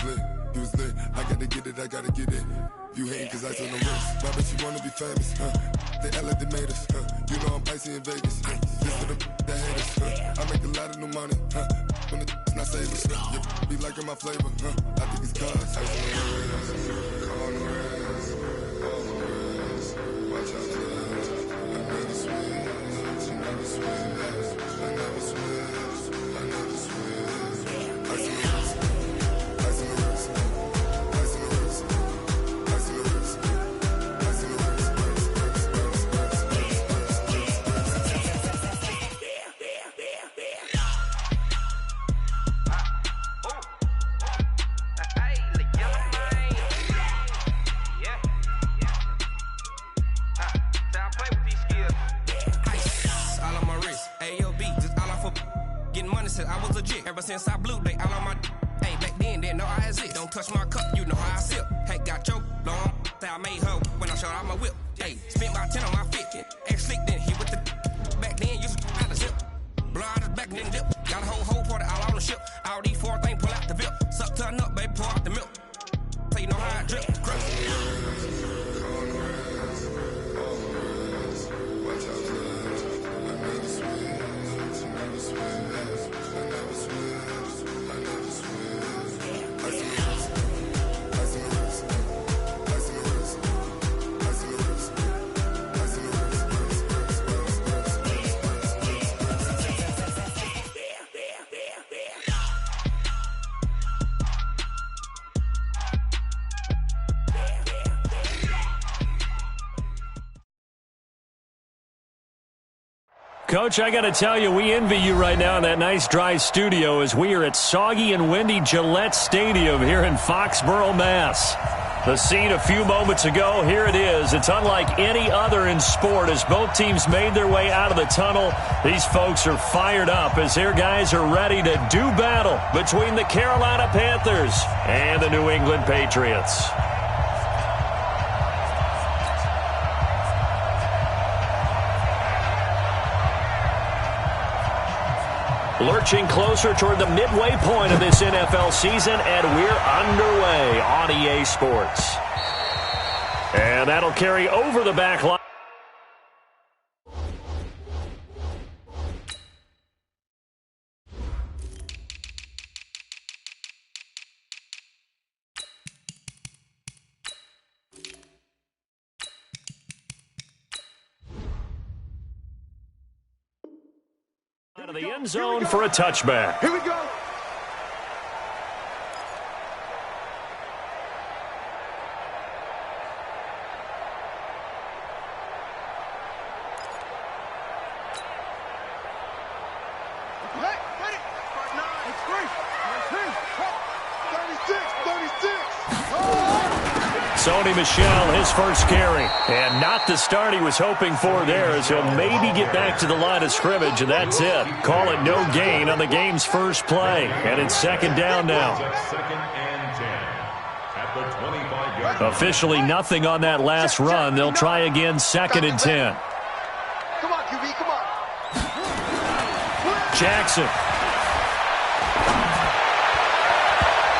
lit, you was lit. I gotta get it, I gotta get it. You hating cause ice on the wrist. Why bet you wanna be famous, They act like they made us, You know I'm icy in Vegas, This for the that hate us, I make a lot of new money, When the not savers, Be liking my flavor, I think it's cause ice on the wrist, on the wrist, on the wrist. Watch out for that. I never switch, I never switch, I never switch, I never switch. Ice on the wrist, ice on the wrist, ice on the wrist, ice on the wrist, ice on the wrist, I was legit ever since I blew they all on my hey back then didn't know I exist. Don't touch my cup, you know how I sip. Hey, got choked long that I made her when I showed out my whip. Hey, spent about 10 on my fit. Ex slick then hit with the back then used to out the zip. Blood back then dip. Got a whole party all on the ship. All these four things pull out the VIP. Suck to a nut, baby, pour out the milk. So you know how I drip. Coach, I got to tell you, we envy you right now in that nice dry studio as we are at soggy and windy Gillette Stadium here in Foxborough, Mass. The scene a few moments ago, here it is. It's unlike any other in sport as both teams made their way out of the tunnel. These folks are fired up as their guys are ready to do battle between the Carolina Panthers and the New England Patriots. Lurching closer toward the midway point of this NFL season, and we're underway on EA Sports. And that'll carry over the back line. Out of the end zone for a touchback. Here we go. Ready. 36. Sony Michel, his first carry. And not the start he was hoping for there as he'll maybe get back to the line of scrimmage, and that's it. Call it no gain on the game's first play. And it's second down now. Second and 10 at the 25-yard line. Officially nothing on that last run. They'll try again second and 10. Come on, QB, come on. Jackson.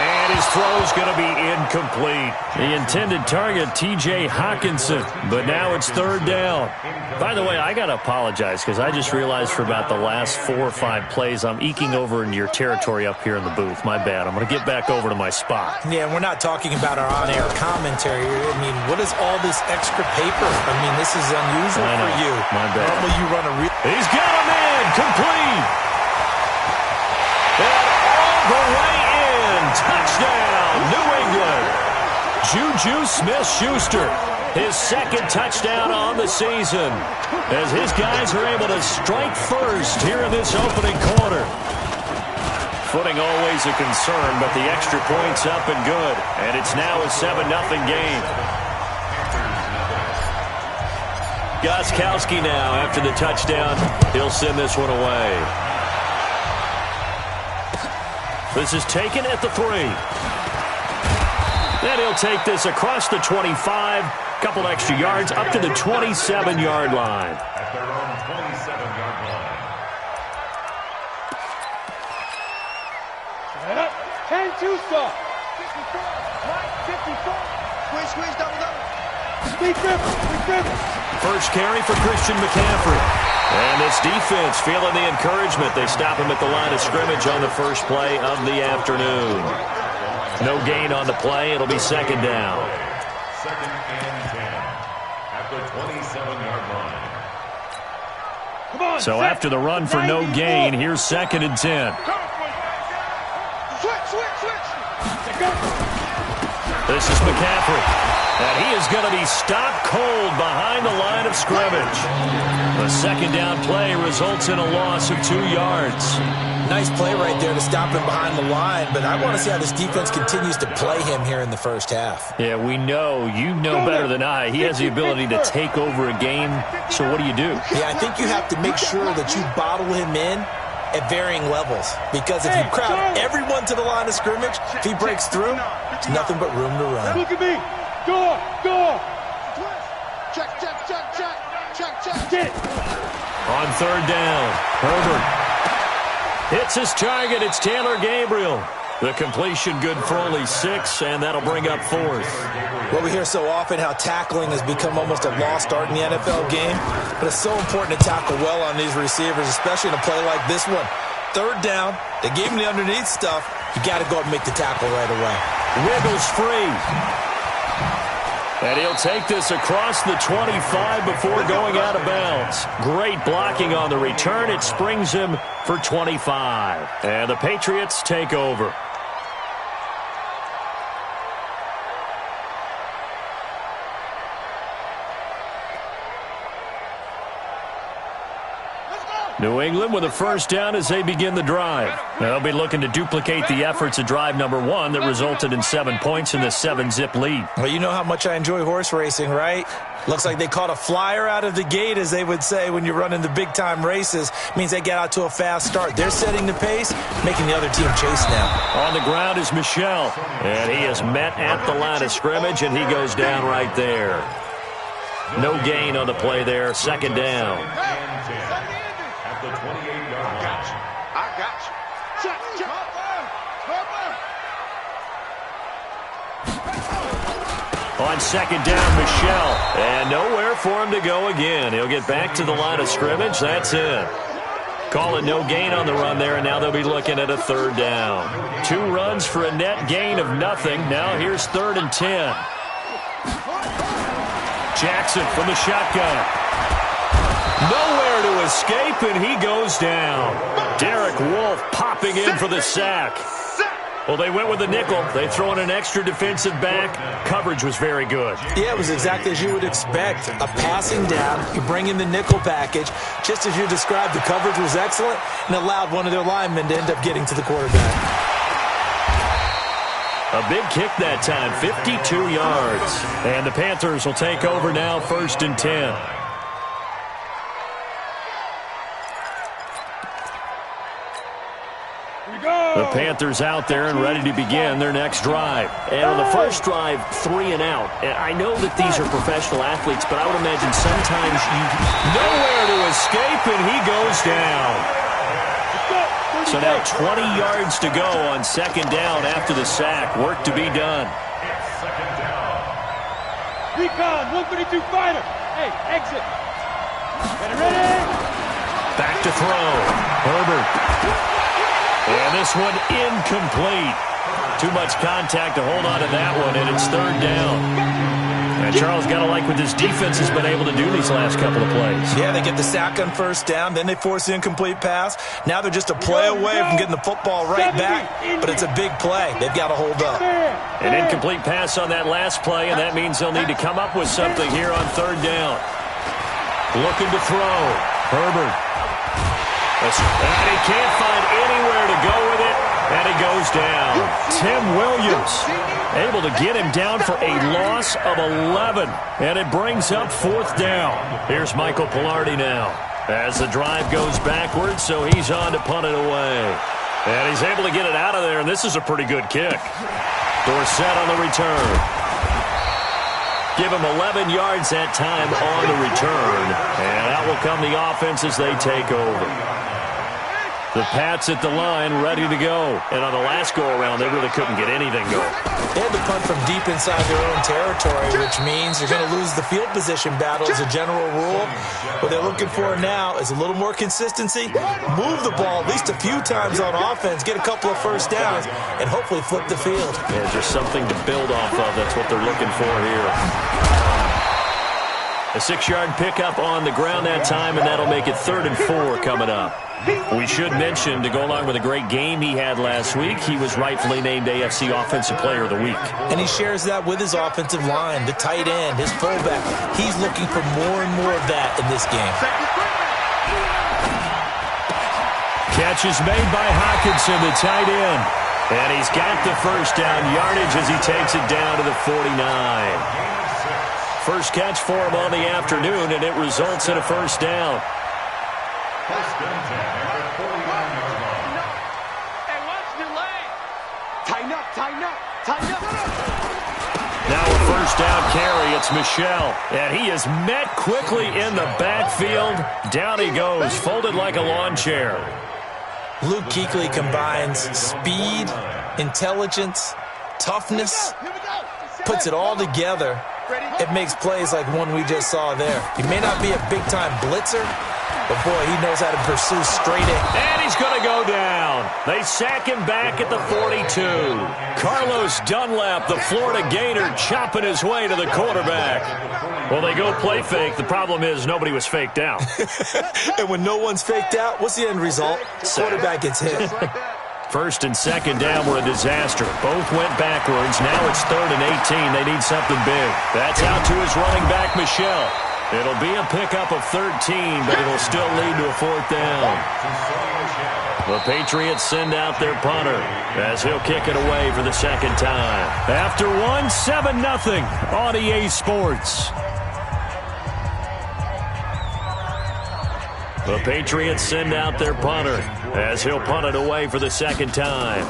And his throw's going to be incomplete. The intended target, T.J. Hawkinson, but now it's third down. By the way, I got to apologize because I just realized for about the last 4 or 5 plays, I'm eking over into your territory up here in the booth. My bad. I'm going to get back over to my spot. Yeah, we're not talking about our on-air commentary. I mean, what is all this extra paper? I mean, this is unusual for you. My bad. Normally you run a He's got him in. Complete. And all the way in. Touchdown, New England. Juju Smith-Schuster, his second touchdown on the season, as his guys are able to strike first here in this opening quarter. Footing always a concern, but the extra point's up and good, and it's now a 7-0 game. Gostkowski now after the touchdown. He'll send this one away. This is taken at the 3. And he'll take this across the 25. Couple extra yards up to the 27-yard line. At their own 27-yard line. Hey, Tusa. Squeeze, double. First carry for Christian McCaffrey. And this defense feeling the encouragement. They stop him at the line of scrimmage on the first play of the afternoon. No gain on the play. It'll be second down. Second and 10 at the 27-yard line. So after the run for no gain, here's second and 10. Switch. This is McCaffrey. And he is going to be stopped cold behind the line of scrimmage. The second down play results in a loss of 2 yards. Nice play right there to stop him behind the line, but I want to see how this defense continues to play him here in the first half. Yeah, we know. You know better than I. He has the ability to take over a game, so what do you do? Yeah, I think you have to make sure that you bottle him in at varying levels, because if you crowd everyone to the line of scrimmage, if he breaks through, there's nothing but room to run. Look at me. Go. Check. On third down, Herbert hits his target. It's Taylor Gabriel. The completion good for only 6, and that'll bring up fourth. Well, we hear so often how tackling has become almost a lost art in the NFL game, but it's so important to tackle well on these receivers, especially in a play like this one. Third down, they gave him the underneath stuff. You got to go up and make the tackle right away. Wiggles free. And he'll take this across the 25 before going out of bounds. Great blocking on the return. It springs him for 25. And the Patriots take over. New England with a first down as they begin the drive. They'll be looking to duplicate the efforts of drive number 1 that resulted in 7 points in the 7-zip lead. Well, you know how much I enjoy horse racing, right? Looks like they caught a flyer out of the gate, as they would say when you're running the big-time races. Means they get out to a fast start. They're setting the pace, making the other team chase now. On the ground is Michel, and he is met at the line of scrimmage, and he goes down right there. No gain on the play there, second down. At the 28-yard line. I got you. Check. On second down, Michel. And nowhere for him to go again. He'll get back to the line of scrimmage. That's it. Call it no gain on the run there, and now they'll be looking at a third down. 2 runs for a net gain of nothing. Now here's 3rd and 10. Jackson from the shotgun. Nowhere to escape, and he goes down. Derek Wolfe popping in for the sack. Well, they went with the nickel. They throw in an extra defensive back. Coverage was very good. Yeah, it was exactly as you would expect. A passing down, you bring in the nickel package. Just as you described, the coverage was excellent and allowed one of their linemen to end up getting to the quarterback. A big kick that time, 52 yards. And the Panthers will take over now, 1st and 10. The Panthers out there and ready to begin their next drive. And on the first drive, 3 and out. And I know that these are professional athletes, but I would imagine sometimes nowhere to escape, and he goes down. So now 20 yards to go on second down after the sack. Work to be done. Second down. Recon, 132 fighter. Hey, exit. Get it ready. Back to throw. Herbert. And this one incomplete. Too much contact to hold on to that one, and it's 3rd down. And Charles, got to like what this defense has been able to do these last couple of plays. Yeah, they get the sack on first down, then they force the incomplete pass. Now they're just a play away from getting the football right back, but it's a big play. They've got to hold up. An incomplete pass on that last play, and that means they'll need to come up with something here on 3rd down. Looking to throw. Herbert. And he can't find anywhere to go with it, and he goes down. Tim Williams able to get him down for a loss of 11, and it brings up 4th down. Here's Michael Pilardi now as the drive goes backwards, so he's on to punt it away. And he's able to get it out of there, and this is a pretty good kick. Dorsett on the return. Give him 11 yards that time on the return, and out will come the offense as they take over. The Pats at the line, ready to go. And on the last go-around, they really couldn't get anything going. They had to punt from deep inside their own territory, which means they're going to lose the field position battle as a general rule. What they're looking for now is a little more consistency, move the ball at least a few times on offense, get a couple of first downs, and hopefully flip the field. Yeah, just something to build off of. That's what they're looking for here. A 6-yard pickup on the ground that time, and that'll make it 3rd and 4 coming up. We should mention, to go along with a great game he had last week, he was rightfully named AFC Offensive Player of the Week. And he shares that with his offensive line, the tight end, his fullback. He's looking for more and more of that in this game. Catch is made by Hawkinson, the tight end. And he's got the first down yardage as he takes it down to the 49. First catch for him on the afternoon, and it results in a first down. First and 10 at the 49-yard line. Hey, watch your leg. Tighten up, tighten up, tighten up. Now a first down carry. It's Michel. And he is met quickly in the backfield. Down he goes, folded like a lawn chair. Luke Kuechly combines speed, intelligence, toughness, puts it all together. It makes plays like one we just saw there. He may not be a big-time blitzer, but, boy, he knows how to pursue straight in. And he's going to go down. They sack him back at the 42. Carlos Dunlap, the Florida Gator, chopping his way to the quarterback. Well, they go play fake. The problem is nobody was faked out. And when no one's faked out, what's the end result? Quarterback gets hit. First and second down were a disaster. Both went backwards. Now it's 3rd and 18. They need something big. That's out to his running back, Michel. It'll be a pickup of 13, but it'll still lead to a 4th down. The Patriots send out their punter as he'll kick it away for the second time. After one, 7-0 on EA Sports. The Patriots send out their punter as he'll punt it away for the second time.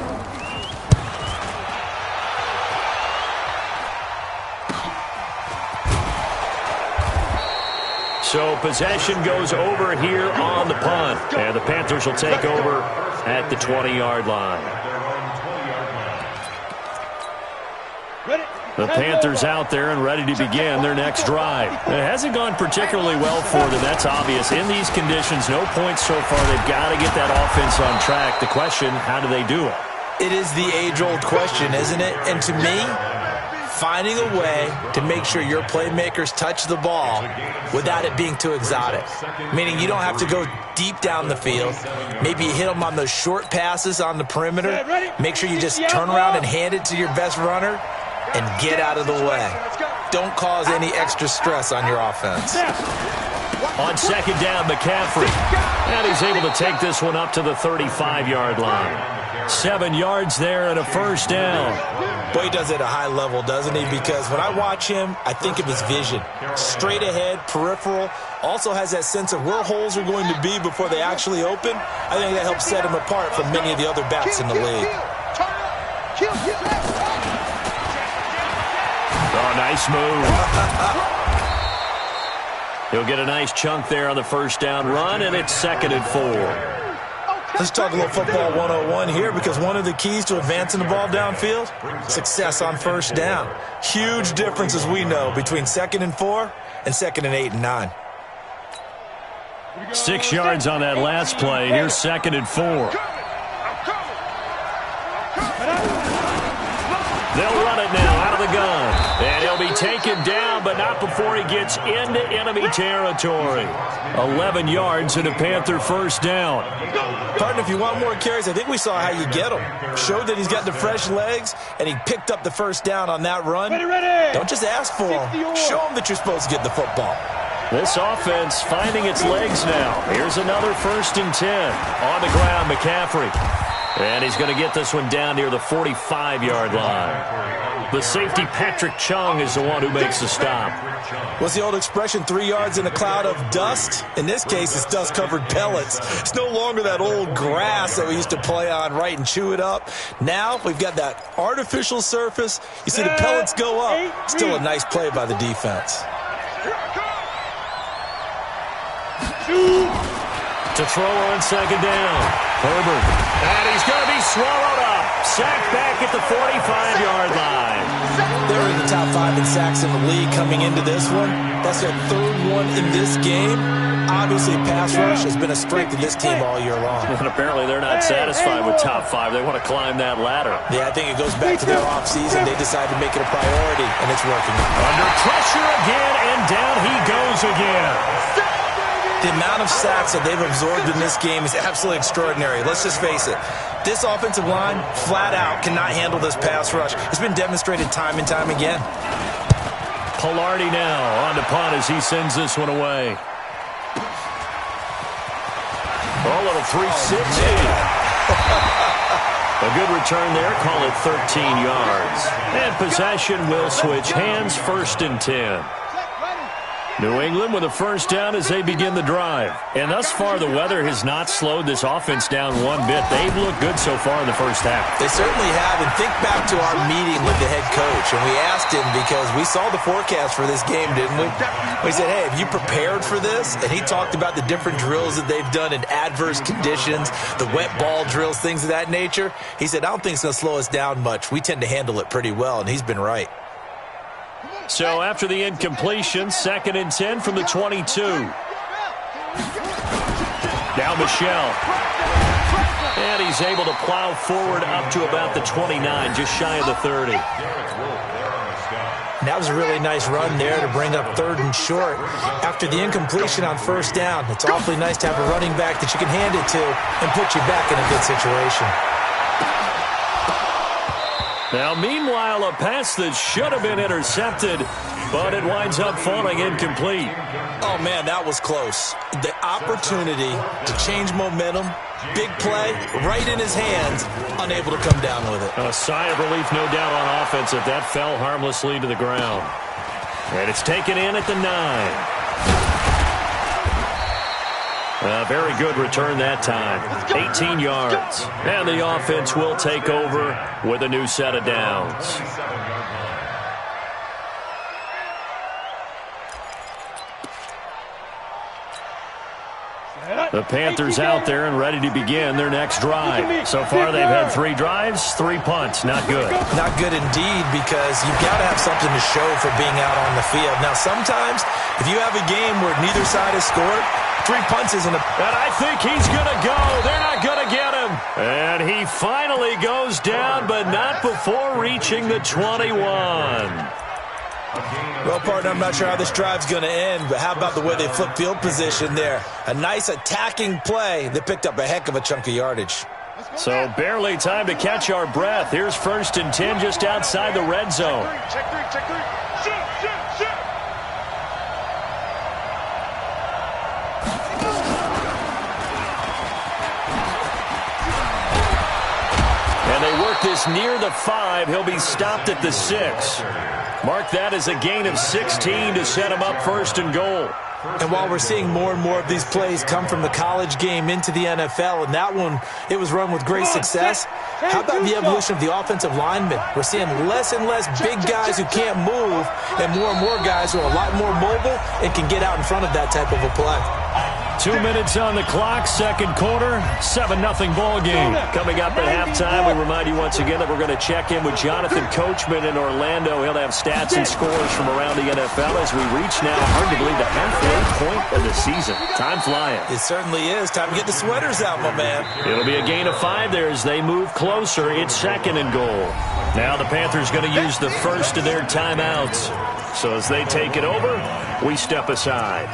So possession goes over here on the punt. And the Panthers will take over at the 20-yard line. The Panthers out there and ready to begin their next drive. It hasn't gone particularly well for them. That's obvious. In these conditions, no points so far. They've got to get that offense on track. The question, how do they do it? It is the age-old question, isn't it? And to me, finding a way to make sure your playmakers touch the ball without it being too exotic. Meaning you don't have to go deep down the field. Maybe you hit them on those short passes on the perimeter. Make sure you just turn around and hand it to your best runner and get out of the way. Don't cause any extra stress on your offense. On second down, McCaffrey. And he's able to take this one up to the 35-yard line. 7 yards there and a first down. Boy, he does it at a high level, doesn't he? Because when I watch him, I think of his vision. Straight ahead, peripheral. Also has that sense of where holes are going to be before they actually open. I think that helps set him apart from many of the other backs in the league. Oh, nice move. He'll get a nice chunk there on the first down run, and it's 2nd and 4. Let's talk a little football 101 here, because one of the keys to advancing the ball downfield, success on first down. Huge difference, as we know, between 2nd and 4 and 2nd and 8 and 9. 6 yards on that last play. Here's 2nd and 4. They'll run it now out of the gun. And he'll be taken down, but not before he gets into enemy territory. 11 yards and a Panther first down. Partner, if you want more carries, I think we saw how you get him. Showed that he's got the fresh legs, and he picked up the first down on that run. Don't just ask for him. Show him that you're supposed to get the football. This offense finding its legs now. Here's another 1st and 10. On the ground, McCaffrey. And he's going to get this one down near the 45-yard line. The safety, Patrick Chung, is the one who makes the stop. What's the old expression, 3 yards in a cloud of dust? In this case, it's dust-covered pellets. It's no longer that old grass that we used to play on, right, and chew it up. Now we've got that artificial surface. You see the pellets go up. Still a nice play by the defense. To throw on second down. Herbert. And he's going to be swallowed up. Sacked back at the 45-yard line. They were in the top 5 in sacks in the league coming into this one. That's their 3rd one in this game. Obviously, pass rush has been a strength of this team all year long. And apparently they're not satisfied with top 5. They want to climb that ladder. Yeah, I think it goes back to their offseason. They decided to make it a priority, and it's working. Under pressure again, and down he goes again. The amount of sacks that they've absorbed in this game is absolutely extraordinary. Let's just face it. This offensive line, flat out, cannot handle this pass rush. It's been demonstrated time and time again. Pilardi now on to punt as he sends this one away. Oh, little 360. A good return there. Call it 13 yards. And possession will switch hands, 1st and 10. New England with a first down as they begin the drive. And thus far, the weather has not slowed this offense down one bit. They've looked good so far in the first half. They certainly have. And think back to our meeting with the head coach. And we asked him because we saw the forecast for this game, didn't we? We said, hey, have you prepared for this? And he talked about the different drills that they've done in adverse conditions, the wet ball drills, things of that nature. He said, I don't think it's going to slow us down much. We tend to handle it pretty well, and he's been right. So after the incompletion, 2nd and 10 from the 22. Now Michel. And he's able to plow forward up to about the 29, just shy of the 30. And that was a really nice run there to bring up 3rd and short. After the incompletion on 1st down, it's awfully nice to have a running back that you can hand it to and put you back in a good situation. Now, meanwhile, a pass that should have been intercepted, but it winds up falling incomplete. Oh, man, that was close. The opportunity to change momentum, big play, right in his hands, unable to come down with it. A sigh of relief, no doubt, on offense if that fell harmlessly to the ground. And it's taken in at the 9. A very good return that time. 18 yards. And the offense will take over with a new set of downs. The Panthers out there and ready to begin their next drive. So far they've had 3 drives, 3 punts. Not good. Not good indeed, because you've got to have something to show for being out on the field. Now, sometimes if you have a game where neither side has scored, 3 punts isn't a... And I think he's going to go. They're not going to get him. And he finally goes down, but not before reaching the 21. Well, partner, I'm not sure how this drive's going to end, but how about the way they flip field position there? A nice attacking play that picked up a heck of a chunk of yardage. So barely time to catch our breath. Here's 1st and 10 just outside the red zone. Check three, check three. Shoot, shoot, shoot. And they work this near the 5. He'll be stopped at the 6. Mark that as a gain of 16 to set him up 1st and goal. And while we're seeing more and more of these plays come from the college game into the NFL, and that one, it was run with great success, how about the evolution of the offensive linemen? We're seeing less and less big guys who can't move and more guys who are a lot more mobile and can get out in front of that type of a play. 2 minutes on the clock, 2nd quarter, 7-0 ball game. Coming up at halftime, we remind you once again that we're going to check in with Jonathan Coachman in Orlando. He'll have stats and scores from around the NFL as we reach now, hard to believe, the halfway point of the season. Time flying. It certainly is. Time to get the sweaters out, my man. It'll be a gain of 5 there as they move closer. It's 2nd and goal. Now the Panthers going to use the first of their timeouts. So as they take it over, we step aside.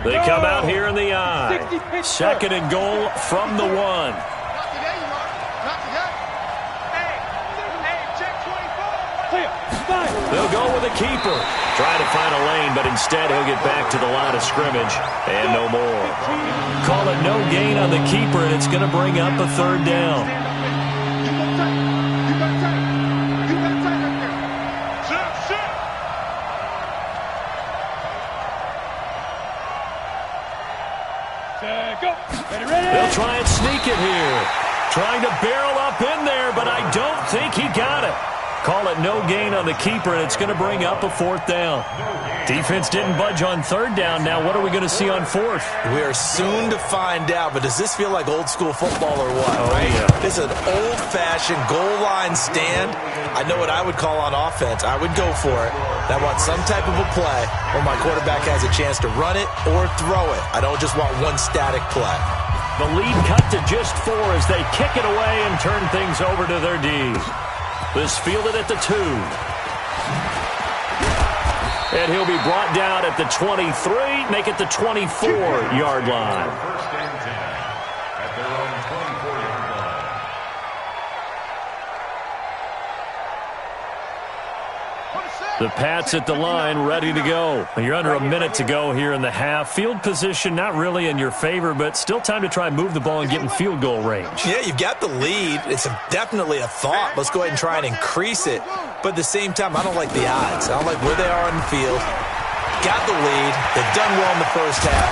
They come out here in the I. 2nd and goal from the 1. Not today, you are. Not today. Hey, check 24. Clear. Fine. They'll go with a keeper. Try to find a lane, but instead he'll get back to the line of scrimmage. And no more. Call it no gain on the keeper, and it's going to bring up a 3rd down. They'll try and sneak it here. Trying to barrel up in there, but I don't think Call it no gain on the keeper, and it's going to bring up a 4th down. Defense didn't budge on 3rd down. Now what are we going to see on 4th? We are soon to find out, but does this feel like old school football or what? Oh, right? Yeah. This is an old-fashioned goal line stand. I know what I would call on offense. I would go for it. I want some type of a play where my quarterback has a chance to run it or throw it. I don't just want one static play. The lead cut to just 4 as they kick it away and turn things over to their D. This fielded at the 2. And he'll be brought down at the 23, make it the 24-yard line. First and 10 at their own 24-yard line. The Pats at the line, ready to go. You're under a minute to go here in the half. Field position not really in your favor, but still time to try and move the ball and get in field goal range. Yeah, you've got the lead. It's definitely a thought. Let's go ahead and try and increase it. But at the same time, I don't like the odds. I don't like where they are on the field. Got the lead. They've done well in the first half.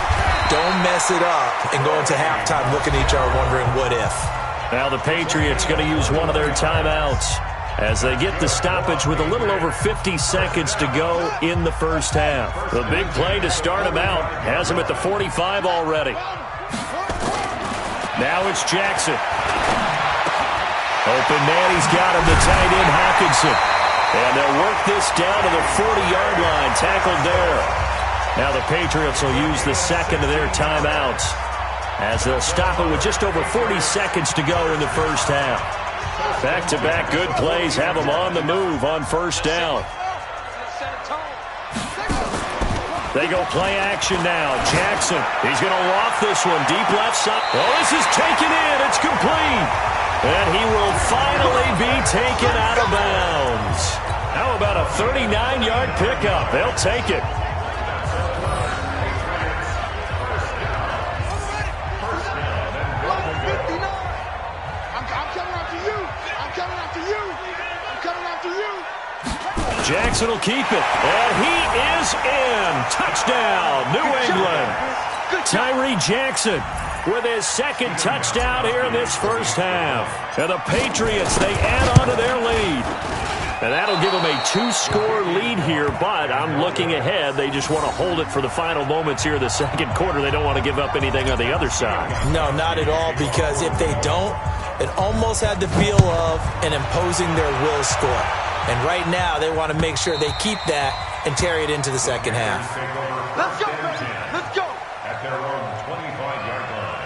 Don't mess it up and go into halftime looking at each other wondering what if. Now the Patriots going to use one of their timeouts as they get the stoppage with a little over 50 seconds to go in the first half. The big play to start him out has him at the 45 already. Now it's Jackson. Open man, he's got him, the tight end Hawkinson. And they'll work this down to the 40-yard line, tackled there. Now the Patriots will use the second of their timeouts as they'll stop it with just over 40 seconds to go in the first half. Back-to-back good plays have them on the move on first down. They go play action now. Jackson, he's going to loft this one deep left side. Oh, this is taken in. It's complete. And he will finally be taken out of bounds. How about a 39-yard pickup? They'll take it. Jackson will keep it, and he is in. Touchdown, New England. Tyree Jackson with his second touchdown here in this first half. And the Patriots, they add on to their lead. And that'll give them a 2-score lead here, but I'm looking ahead. They just want to hold it for the final moments here in the second quarter. They don't want to give up anything on the other side. No, not at all, because if they don't, it almost had the feel of an imposing their will score. And right now, they want to make sure they keep that and carry it into the second half. Let's go, baby. Let's go. At their own 25-yard line.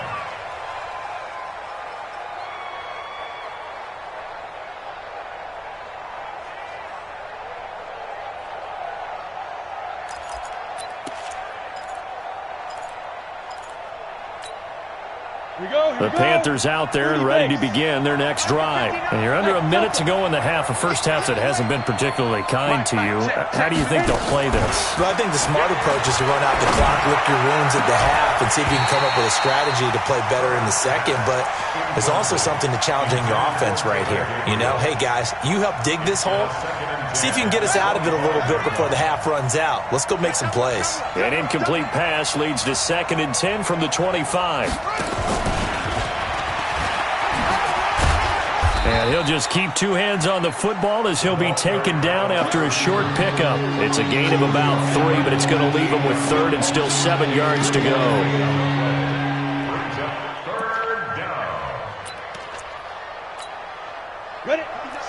The Panthers out there and ready to begin their next drive. And you're under a minute to go in the half, a first half that hasn't been particularly kind to you. How do you think they'll play this? Well, I think the smart approach is to run out the clock, lick your wounds at the half, and see if you can come up with a strategy to play better in the second. But there's also something to challenging your offense right here. You know, hey, guys, you help dig this hole. See if you can get us out of it a little bit before the half runs out. Let's go make some plays. An incomplete pass leads to 2nd and 10 from the 25. And he'll just keep 2 hands on the football as he'll be taken down after a short pickup. It's a gain of about 3, but it's going to leave him with 3rd and still 7 yards to go. Third down. Ready?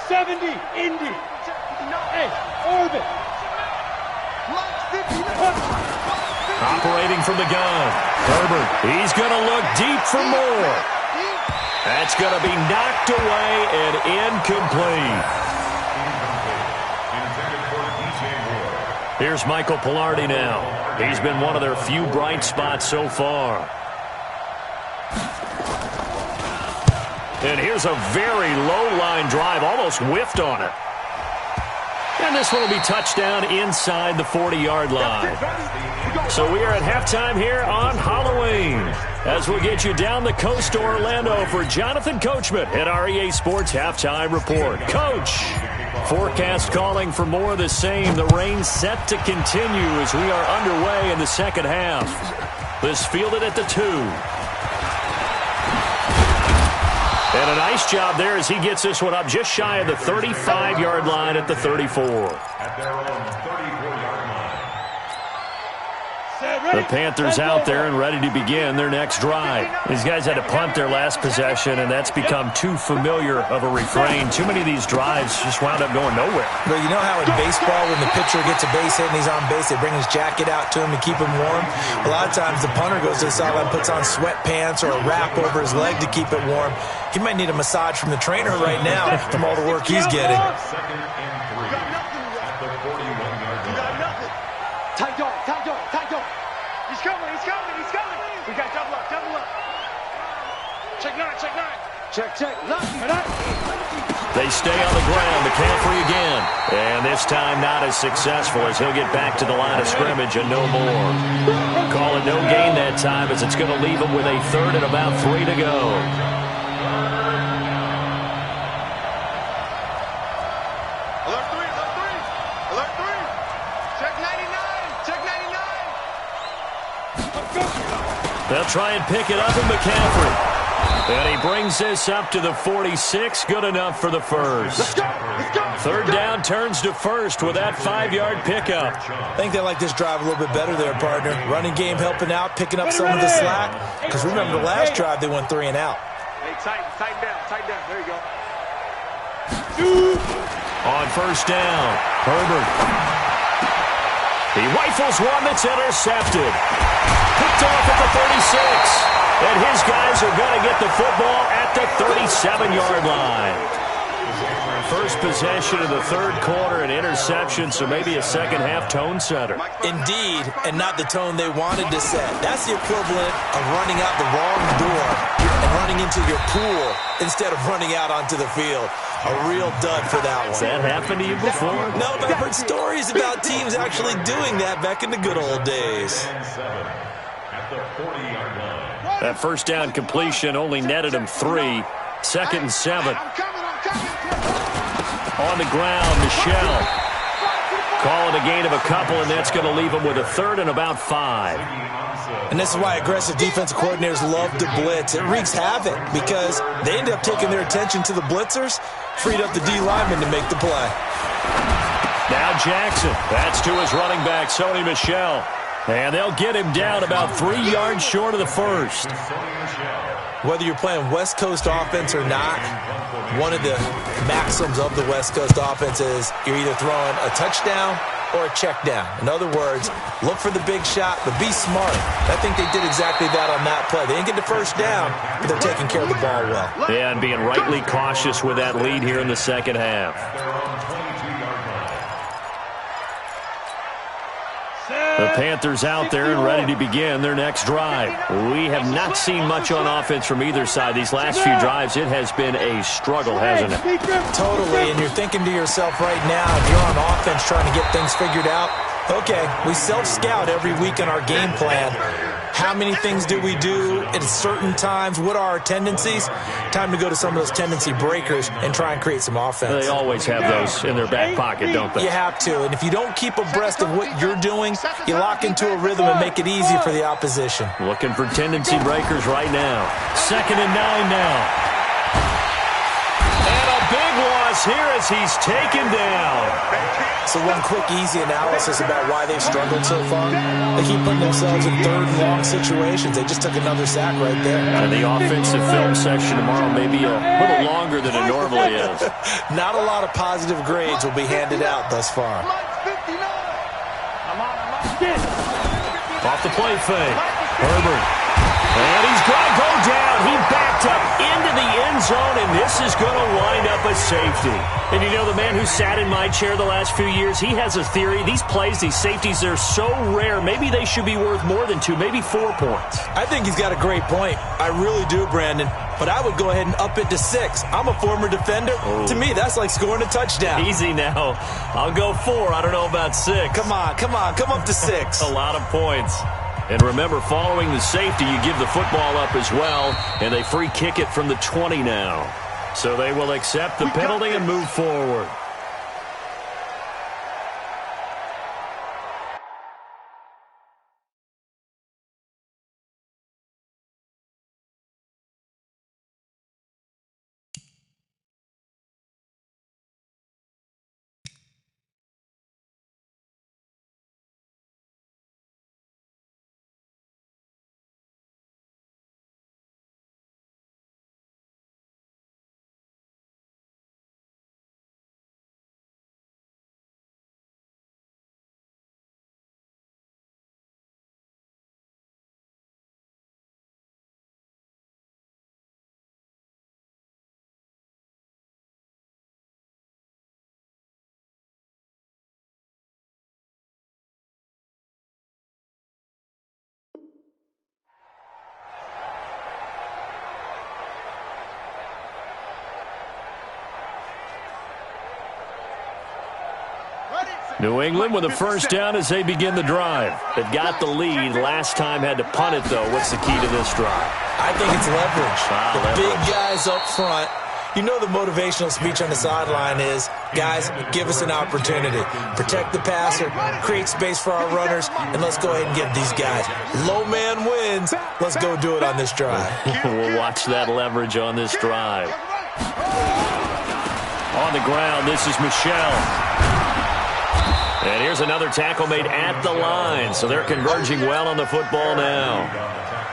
70, Indy. Hey, orbit. Operating from the gun. Herbert, he's going to look deep for more. That's going to be knocked away and incomplete. Here's Michael Pilardi now. He's been one of their few bright spots so far. And here's a very low-line drive, almost whiffed on it. And this one will be touchdown inside the 40-yard line. So we are at halftime here on Halloween as we'll get you down the coast to Orlando for Jonathan Coachman at our EA Sports Halftime Report. Coach, forecast calling for more of the same. The rain set to continue as we are underway in the second half. This fielded at the 2. And a nice job there as he gets this one up just shy of the 35-yard line at the 34. At their own 34-yard line. The Panthers out there and ready to begin their next drive. These guys had to punt their last possession, and that's become too familiar of a refrain. Too many of these drives just wound up going nowhere. Well, you know how in baseball when the pitcher gets a base hit and he's on base, they bring his jacket out to him to keep him warm? A lot of times the punter goes to the sideline, puts on sweatpants or a wrap over his leg to keep it warm. He might need a massage from the trainer right now from all the work he's getting. Second and 3 at the 41-yard line. Tight dog, tight dog, tight dog. He's coming, he's coming, he's coming. We got double up, double up. Check 9, check 9. Check, check. They stay on the ground. McCaffrey again. And this time not as successful as he'll get back to the line of scrimmage and no more. Call it no gain that time as it's going to leave him with a third and about 3 to go. Alert 3, alert 3. Alert 3. Check 99, check 99. They'll try and pick it up in McCaffrey. And he brings this up to the 46. Good enough for the first. Let's go, let's go. Third down turns to first with that 5-yard pickup. I think they like this drive a little bit better there, partner. Running game helping out, picking up some of the slack. Because remember the last drive, they went 3 and out. Hey, tighten down, tighten down. There you go. On first down, Herbert. He rifles one that's intercepted. Picked off at the 36. And his guys are going to get the football at the 37-yard line. First possession of the third quarter, an interception, so maybe a second-half tone setter. Indeed, and not the tone they wanted to set. That's the equivalent of running out the wrong door and running into your pool instead of running out onto the field. A real dud for that one. Has that happened to you before? No, but I've heard stories about teams actually doing that back in the good old days. At the 40-yard line. That first down completion only netted him 3. Second and 7. I'm coming. On the ground, Michelle. Call it a gain of a couple, and that's going to leave him with a third and about 5. And this is why aggressive defensive coordinators love to blitz. It wreaks havoc because they end up taking their attention to the blitzers, freed up the D lineman to make the play. Now Jackson. That's to his running back, Sony Michel. And they'll get him down about 3 yards short of the first. Whether you're playing West Coast offense or not, one of the maxims of the West Coast offense is you're either throwing a touchdown or a check down. In other words, look for the big shot, but be smart. I think they did exactly that on that play. They didn't get the first down, but they're taking care of the ball well. Yeah, and being rightly cautious with that lead here in the second half. The Panthers out there and ready to begin their next drive. We have not seen much on offense from either side. These last few drives, it has been a struggle, hasn't it? Totally, and you're thinking to yourself right now, if you're on offense trying to get things figured out, okay, we self-scout every week in our game plan. How many things do we do at certain times? What are our tendencies? Time to go to some of those tendency breakers and try and create some offense. They always have those in their back pocket, don't they? You have to, and if you don't keep abreast of what you're doing, you lock into a rhythm and make it easy for the opposition. Looking for tendency breakers right now. 2nd and 9 now. And a big loss here as he's taken down. So one quick, easy analysis about why they've struggled so far. They keep putting themselves in third and long situations. They just took another sack right there. And the offensive film section tomorrow may be a little longer than it normally is. Not a lot of positive grades will be handed out thus far. Off the play fake. Herbert. And he's going to go down. He backed up into the end zone, and this is going to wind up a safety. And you know, the man who sat in my chair the last few years, he has a theory. These plays, these safeties, they're so rare. Maybe they should be worth more than 2, maybe 4 points. I think he's got a great point. I really do, Brandon. But I would go ahead and up it to 6. I'm a former defender. Oh. To me, that's like scoring a touchdown. Easy now. I'll go 4. I don't know about 6. Come on. Come up to 6. A lot of points. And remember, following the safety, you give the football up as well, and they free kick it from the 20 now. So they will accept the penalty and move forward. New England with a first down as they begin the drive. They've got the lead. Last time had to punt it, though. What's the key to this drive? I think it's leverage. The big guys up front. You know the motivational speech on the sideline is, guys, give us an opportunity. Protect the passer, create space for our runners, and let's go ahead and get these guys. Low man wins. Let's go do it on this drive. We'll watch that leverage on this drive. On the ground, this is Michel. And here's another tackle made at the line, so they're converging well on the football now.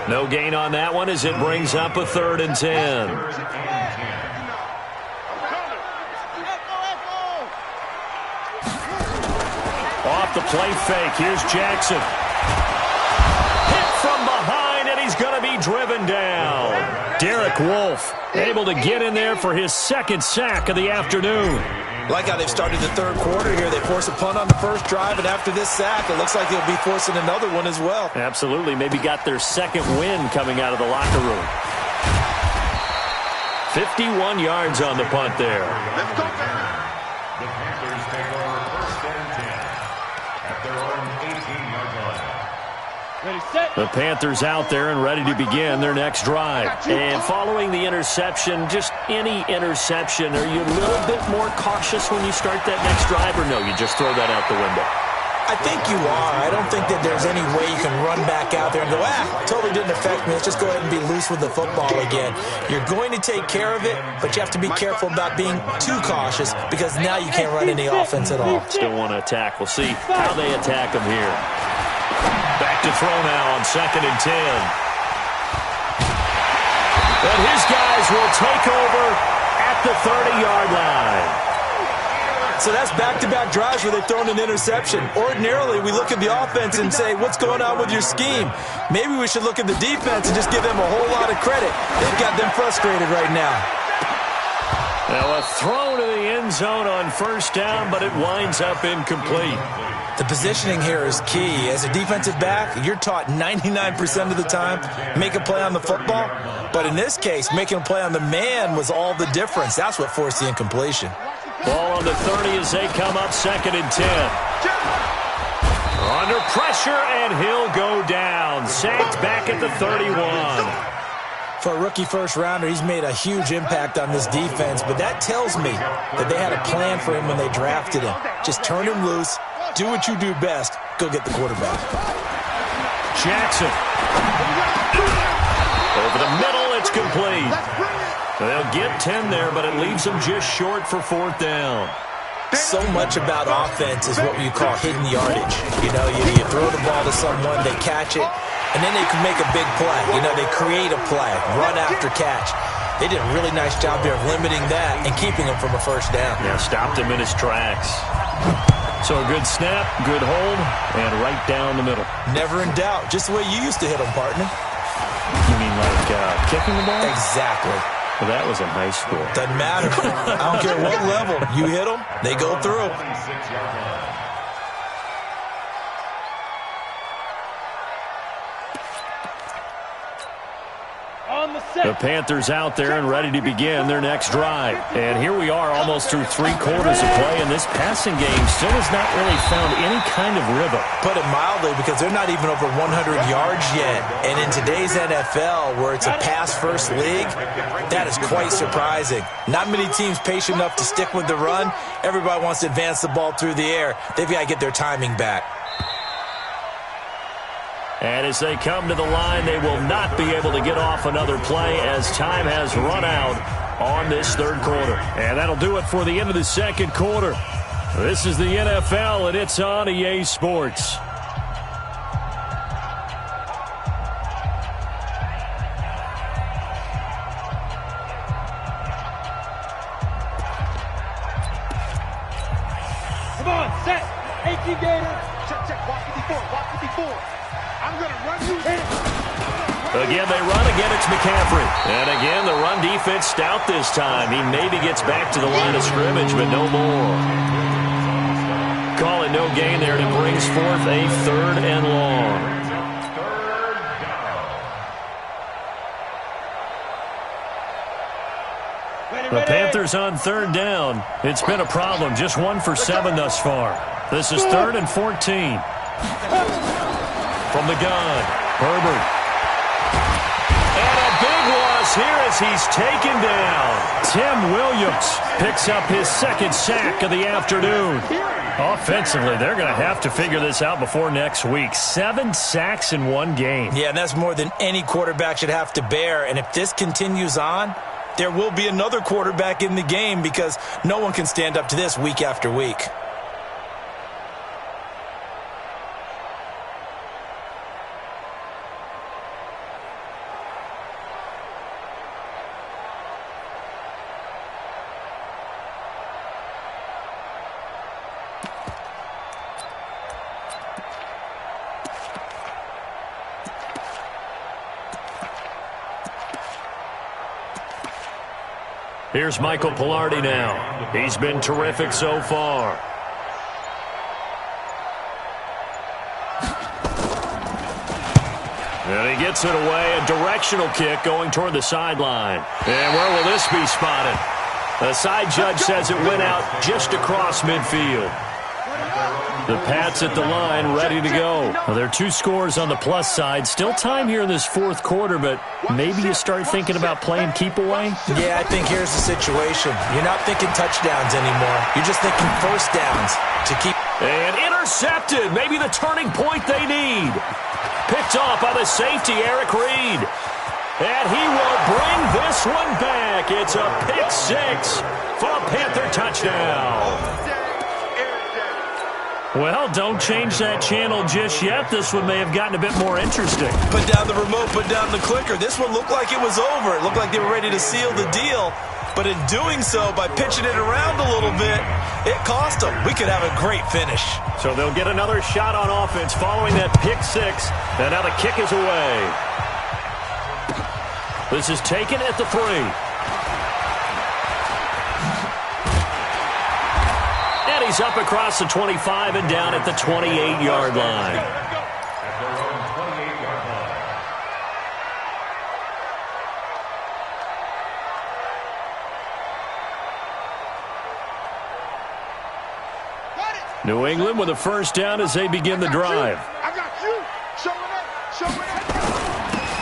No gain on that one as it brings up a 3rd and 10. Off the play fake, here's Jackson. Hit from behind, and he's going to be driven down. Derek Wolfe able to get in there for his 2nd sack of the afternoon. Like how they've started the 3rd quarter here. They force a punt on the first drive, and after this sack, it looks like they'll be forcing another one as well. Absolutely. Maybe got their 2nd win coming out of the locker room. 51 yards on the punt there. The Panthers take over 1st and 10 at their own 18-yard line. The Panthers out there and ready to begin their next drive. And following the interception, just any interception, are you a little bit more cautious when you start that next drive, or no, you just throw that out the window? I think you are. I don't think that there's any way you can run back out there and go, totally didn't affect me. Let's just go ahead and be loose with the football again. You're going to take care of it, but you have to be careful about being too cautious because now you can't run any offense at all. Still want to attack. We'll see how they attack them here. Back to throw now on 2nd and 10. But his guys will take over at the 30-yard line. So that's back-to-back drives where they've thrown an interception. Ordinarily, we look at the offense and say, what's going on with your scheme? Maybe we should look at the defense and just give them a whole lot of credit. They've got them frustrated right now. Now a throw to the end zone on 1st down, but it winds up incomplete. The positioning here is key. As a defensive back, you're taught 99% of the time, make a play on the football. But in this case, making a play on the man was all the difference. That's what forced the incompletion. Ball on the 30 as they come up 2nd and 10. Under pressure, and he'll go down. Sacked back at the 31. For a rookie first-rounder, he's made a huge impact on this defense, but that tells me that they had a plan for him when they drafted him. Just turn him loose, do what you do best, go get the quarterback. Jackson. Over the middle, it's complete. They'll get 10 there, but it leaves them just short for 4th down. So much about offense is what you call hidden yardage. You know, you throw the ball to someone, they catch it, and then they can make a big play. You know, they create a play, run after catch. They did a really nice job there of limiting that and keeping him from a 1st down. Yeah, stopped him in his tracks. So a good snap, good hold, and right down the middle. Never in doubt. Just the way you used to hit them, partner. You mean like kicking the ball? Exactly. Well, that was in high school. Doesn't matter. I don't care what level. You hit them, they go through. The Panthers out there and ready to begin their next drive. And here we are almost through 3 quarters of play, and this passing game still has not really found any kind of rhythm. Put it mildly, because they're not even over 100 yards yet. And in today's NFL, where it's a pass-first league, that is quite surprising. Not many teams patient enough to stick with the run. Everybody wants to advance the ball through the air. They've got to get their timing back. And as they come to the line, they will not be able to get off another play as time has run out on this 3rd quarter. And that'll do it for the end of the 2nd quarter. This is the NFL, and it's on EA Sports. Come on, set. 18 gator. Check. Walk 54. Walk 54. I'm going to run you in. Again, they run. Again, it's McCaffrey. And again, the run defense stout this time. He maybe gets back to the line of scrimmage, but no more. Call it no gain there, and it brings forth a 3rd and long. The Panthers on 3rd down. It's been a problem. Just 1 for 7 thus far. This is 3rd and 14. From the gun, Herbert. And a big loss here as he's taken down. Tim Williams picks up his 2nd sack of the afternoon. Offensively, they're going to have to figure this out before next week. 7 sacks in one game. Yeah, and that's more than any quarterback should have to bear. And if this continues on, there will be another quarterback in the game because no one can stand up to this week after week. Here's Michael Pilardi now. He's been terrific so far. And he gets it away. A directional kick going toward the sideline. And where will this be spotted? The side judge says it went out just across midfield. The Pats at the line, ready to go. Well, there are 2 scores on the plus side. Still time here in this 4th quarter, but maybe you start thinking about playing keep away? Yeah, I think here's the situation. You're not thinking touchdowns anymore. You're just thinking first downs to keep. And intercepted. Maybe the turning point they need. Picked off by the safety, Eric Reed. And he will bring this one back. It's a pick 6 for a Panther touchdown. Well, don't change that channel just yet. This one may have gotten a bit more interesting. Put down the remote, put down the clicker. This one looked like it was over. It looked like they were ready to seal the deal. But in doing so, by pitching it around a little bit, it cost them. We could have a great finish. So they'll get another shot on offense following that pick 6. And now the kick is away. This is taken at the 3. And he's up across the 25 and down at the 28-yard line. New England with a first down as they begin the drive. I got you. Show it up.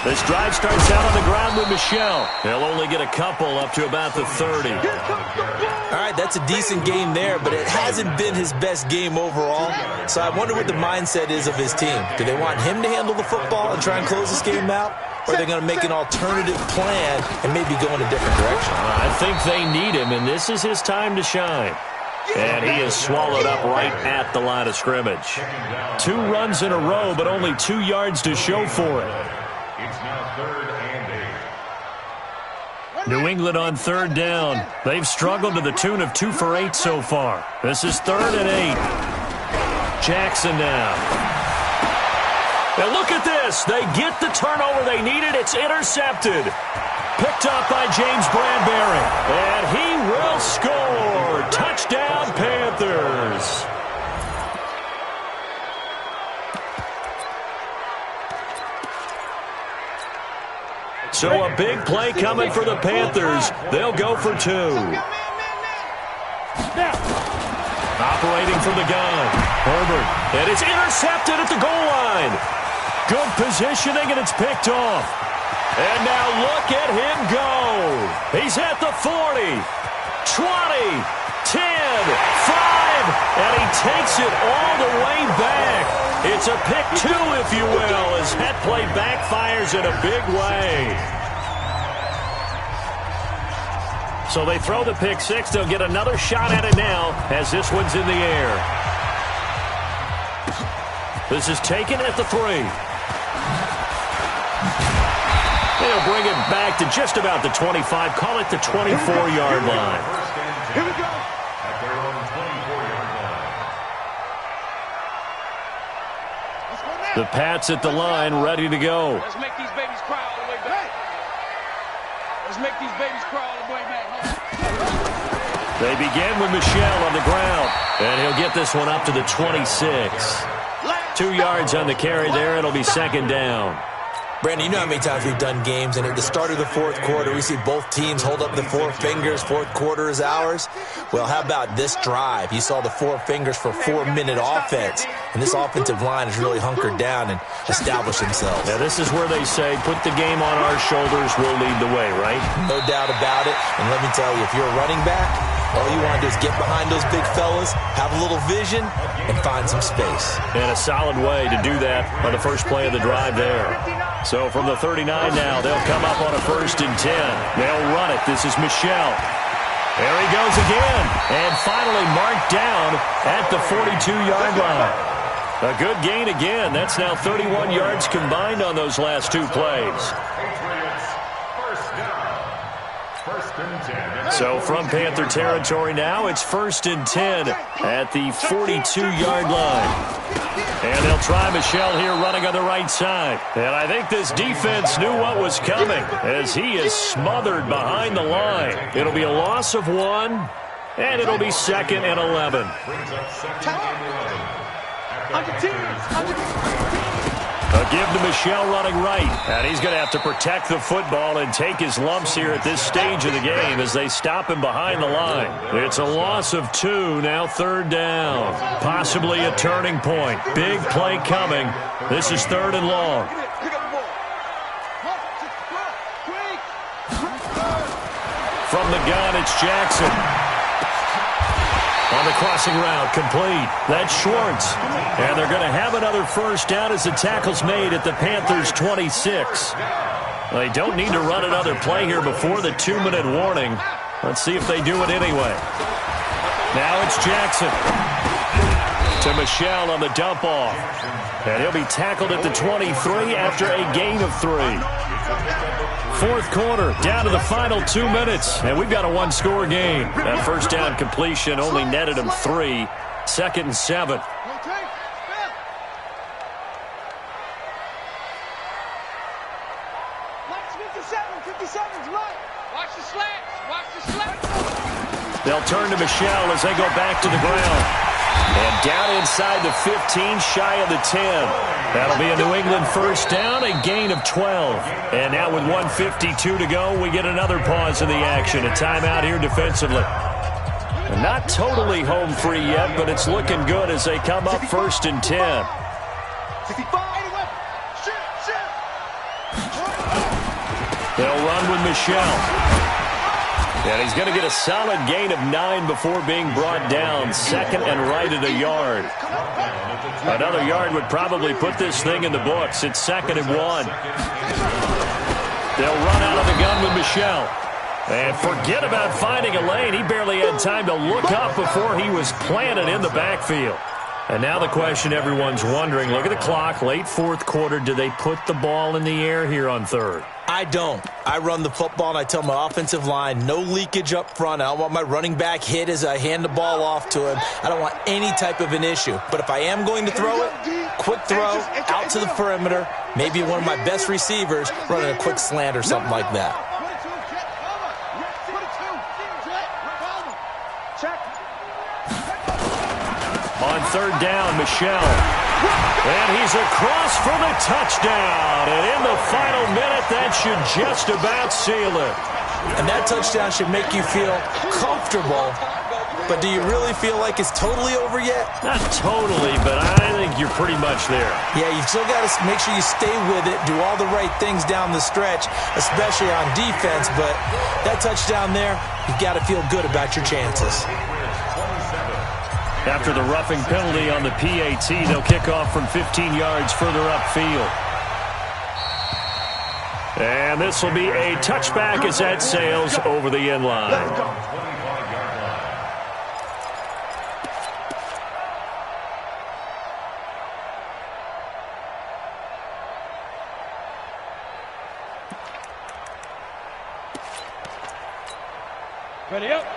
This drive starts out on the ground with Michel. They'll only get a couple up to about the 30. All right, that's a decent game there, but it hasn't been his best game overall. So I wonder what the mindset is of his team. Do they want him to handle the football and try and close this game out? Or are they going to make an alternative plan and maybe go in a different direction? I think they need him, and this is his time to shine. And he is swallowed up right at the line of scrimmage. 2 runs in a row, but only 2 yards to show for it. It's now 3rd and 8. New England on 3rd down. They've struggled to the tune of 2 for 8 so far. This is 3rd and 8. Jackson now. And look at this. They get the turnover they needed. It's intercepted. Picked up by James Bradbury. And he will score. Touchdown, Panthers. So a big play coming for the Panthers. They'll go for 2. Operating from the gun. Herbert. And it's intercepted at the goal line. Good positioning, and it's picked off. And now look at him go. He's at the 40, 20, 10, 5, and he takes it all the way back. It's a pick 2, if you will, as that play backfires in a big way. So they throw the pick 6. They'll get another shot at it now as this one's in the air. This is taken at the 3. They'll bring it back to just about the 25. Call it the 24-yard line. Here we go. At their own 24-yard line. The Pats at the line, ready to go. Let's make these babies cry all the way back. Let's make these babies cry all the way back. They begin with Michel on the ground, and he'll get this one up to the 26. 2 yards on the carry there. It'll be 2nd down. Brandon, you know how many times we've done games, and at the start of the fourth quarter, we see both teams hold up the four fingers, fourth quarter is ours. Well, how about this drive? You saw the four fingers for 4-minute offense, and this offensive line has really hunkered down and established themselves. Yeah, this is where they say, put the game on our shoulders, we'll lead the way, right? No doubt about it, and let me tell you, if you're a running back, all you want to do is get behind those big fellas, have a little vision, and find some space. And a solid way to do that on the first play of the drive there. So from the 39 now, they'll come up on a 1st and 10. They'll run it. This is Michel. There he goes again. And finally marked down at the 42-yard line. A good gain again. That's now 31 yards combined on those last two plays. So from Panther territory now, it's 1st and 10 at the 42-yard line. And they'll try Michel here running on the right side. And I think this defense knew what was coming as he is smothered behind the line. It'll be a loss of 1, and it'll be 2nd and 11. A give to Michel running right. And he's going to have to protect the football and take his lumps here at this stage of the game as they stop him behind the line. It's a loss of 2, now 3rd down. Possibly a turning point. Big play coming. This is 3rd and long. From the gun, it's Jackson. On the crossing route, complete. That's Schwartz. And they're going to have another 1st down as the tackle's made at the Panthers' 26. They don't need to run another play here before the 2-minute warning. Let's see if they do it anyway. Now it's Jackson. To Michel on the dump off. And he'll be tackled at the 23 after a gain of 3. 4th quarter, down to the final 2 minutes, and we've got a 1-score game. That 1st down completion only netted him 3. 2nd and 7. They'll turn to Michel as they go back to the ground. And down inside the 15, shy of the 10. That'll be a New England 1st down, a gain of 12. And now with 1:52 to go, we get another pause in the action. A timeout here defensively. And not totally home free yet, but it's looking good as they come up 1st and 10. They'll run with Michel. And he's going to get a solid gain of 9 before being brought down. 2nd and right at a yard. Another yard would probably put this thing in the books. It's 2nd and 1. They'll run out of the gun with Michel. And forget about finding a lane. He barely had time to look up before he was planted in the backfield. And now the question everyone's wondering, look at the clock, late 4th quarter. Do they put the ball in the air here on 3rd? I don't. I run the football, and I tell my offensive line, no leakage up front. I don't want my running back hit as I hand the ball off to him. I don't want any type of an issue. But if I am going to throw it, quick throw, out to the perimeter, maybe one of my best receivers running a quick slant or something like that. On 3rd down, Michel. And he's across for the touchdown. And in the final minute, that should just about seal it. And that touchdown should make you feel comfortable. But do you really feel like it's totally over yet? Not totally, but I think you're pretty much there. Yeah, you've still got to make sure you stay with it, do all the right things down the stretch, especially on defense. But that touchdown there, you've got to feel good about your chances. After the roughing penalty on the PAT, they'll kick off from 15 yards further upfield. And this will be a touchback as that sails over the end line.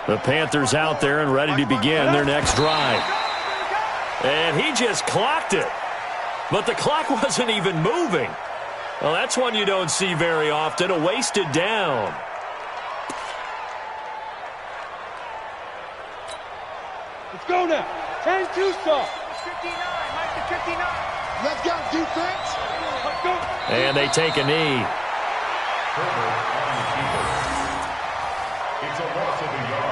The Panthers out there and ready to begin their next drive. And he just clocked it. But the clock wasn't even moving. Well, that's one you don't see very often, a wasted down. Let's go now. 10-2 stop. 59, Mike to 59. Let's go, defense. And they take a knee. It's a loss of a yard.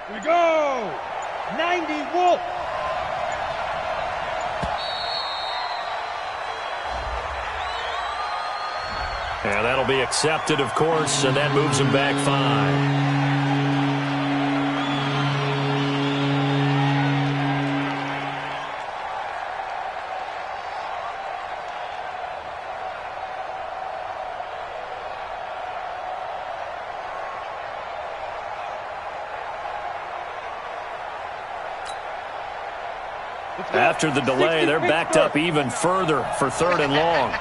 We go! 90 Wolf! And that'll be accepted, of course, and that moves him back 5. After the delay, they're backed up even further for 3rd and long.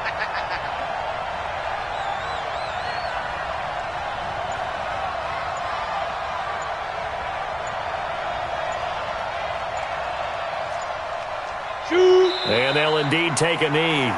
Shoot! And they'll indeed take a knee.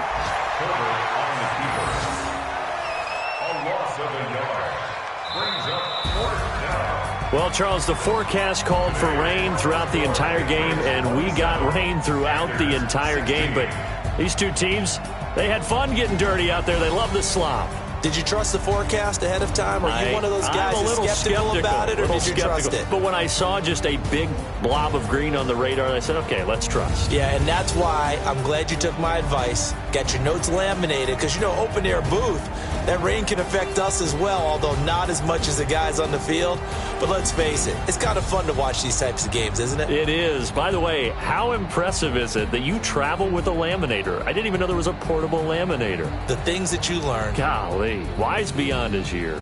Well, Charles, the forecast called for rain throughout the entire game, and we got rain throughout the entire game. But these two teams, they had fun getting dirty out there. They love the slop. Did you trust the forecast ahead of time? Or are you one of those guys who's skeptical about it, or did you trust it? But when I saw just a big blob of green on the radar, I said, okay, let's trust. Yeah, and that's why I'm glad you took my advice. Get your notes laminated, because, you know, open-air booth, that rain can affect us as well, although not as much as the guys on the field. But let's face it, it's kind of fun to watch these types of games, isn't it? It is. By the way, how impressive is it that you travel with a laminator? I didn't even know there was a portable laminator. The things that you learn. Golly, wise beyond his year.